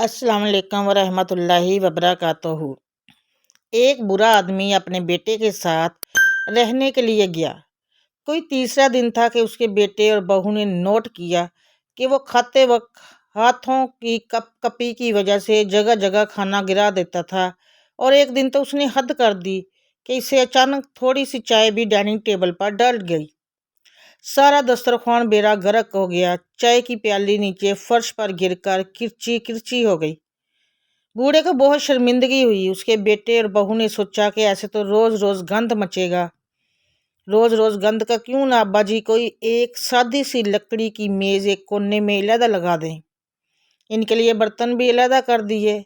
अस्सलाम वालेकुम वरहमतुल्लाहि वबरकातुहू। एक बुरा आदमी अपने बेटे के साथ रहने के लिए गया। कोई तीसरा दिन था कि उसके बेटे और बहू ने नोट किया कि वो खाते वक्त हाथों की कपी की वजह से जगह जगह खाना गिरा देता था। और एक दिन तो उसने हद कर दी कि इसे अचानक थोड़ी सी चाय भी डाइनिंग टेबल पर डल गई। सारा दस्तरखान बेरा गर्क हो गया। चाय की प्याली नीचे फर्श पर गिरकर किरची किरची हो गई। बूढ़े को बहुत शर्मिंदगी हुई। उसके बेटे और बहू ने सोचा कि ऐसे तो रोज रोज गंद मचेगा। रोज रोज गंद का क्यों ना अब्बा जी कोई एक सादी सी लकड़ी की मेज एक कोने में अलहदा लगा दें। इनके लिए बर्तन भी अलहदा कर दिए।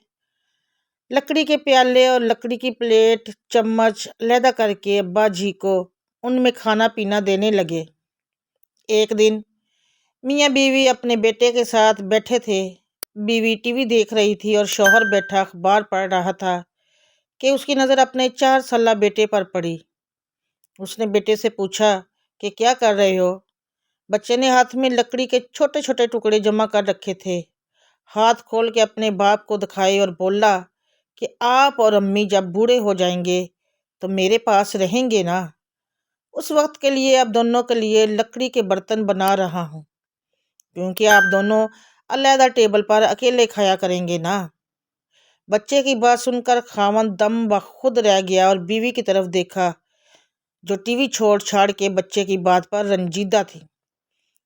लकड़ी के प्याले और लकड़ी की प्लेट चम्मच अलहदा करके अब्बा जी को उनमें खाना पीना देने लगे। एक दिन मियाँ बीवी अपने बेटे के साथ बैठे थे। बीवी टीवी देख रही थी और शौहर बैठा अखबार पढ़ रहा था कि उसकी नज़र अपने 4 साला बेटे पर पड़ी। उसने बेटे से पूछा कि क्या कर रहे हो। बच्चे ने हाथ में लकड़ी के छोटे छोटे टुकड़े जमा कर रखे थे। हाथ खोल के अपने बाप को दिखाए और बोला कि आप और अम्मी जब बूढ़े हो जाएंगे तो मेरे पास रहेंगे ना। उस वक्त के लिए आप दोनों के लिए लकड़ी के बर्तन बना रहा हूँ, क्योंकि आप दोनों अलहदा टेबल पर अकेले खाया करेंगे ना। बच्चे की बात सुनकर खामन दम बखुद रह गया और बीवी की तरफ देखा, जो टीवी छोड़ छाड़ के बच्चे की बात पर रंजीदा थी।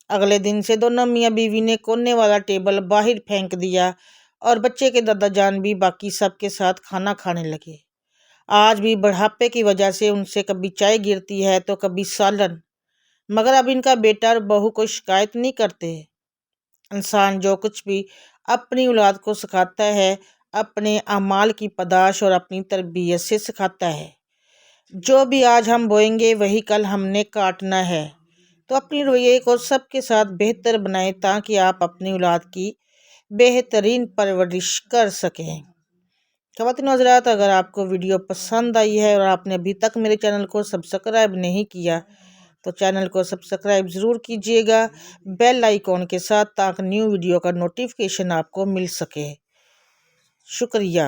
अगले दिन से दोनों मियाँ बीवी ने कोने वाला टेबल बाहर फेंक दिया और बच्चे के दादा जान भी बाकी सबके साथ खाना खाने लगे। आज भी बुढ़ापे की वजह से उनसे कभी चाय गिरती है तो कभी सालन, मगर अब इनका बेटा और बहू कोई शिकायत नहीं करते। इंसान जो कुछ भी अपनी औलाद को सिखाता है अपने अमाल की पदाश और अपनी तरबियत से सिखाता है। जो भी आज हम बोएंगे वही कल हमने काटना है। तो अपनी रवैये को सबके साथ बेहतर बनाएं ताकि आप अपनी औलाद की बेहतरीन परवरिश कर सकें। ख़वातीन हज़रात, अगर आपको वीडियो पसंद आई है और आपने अभी तक मेरे चैनल को सब्सक्राइब नहीं किया तो चैनल को सब्सक्राइब ज़रूर कीजिएगा बेल आइकॉन के साथ, ताकि न्यू वीडियो का नोटिफिकेशन आपको मिल सके। शुक्रिया।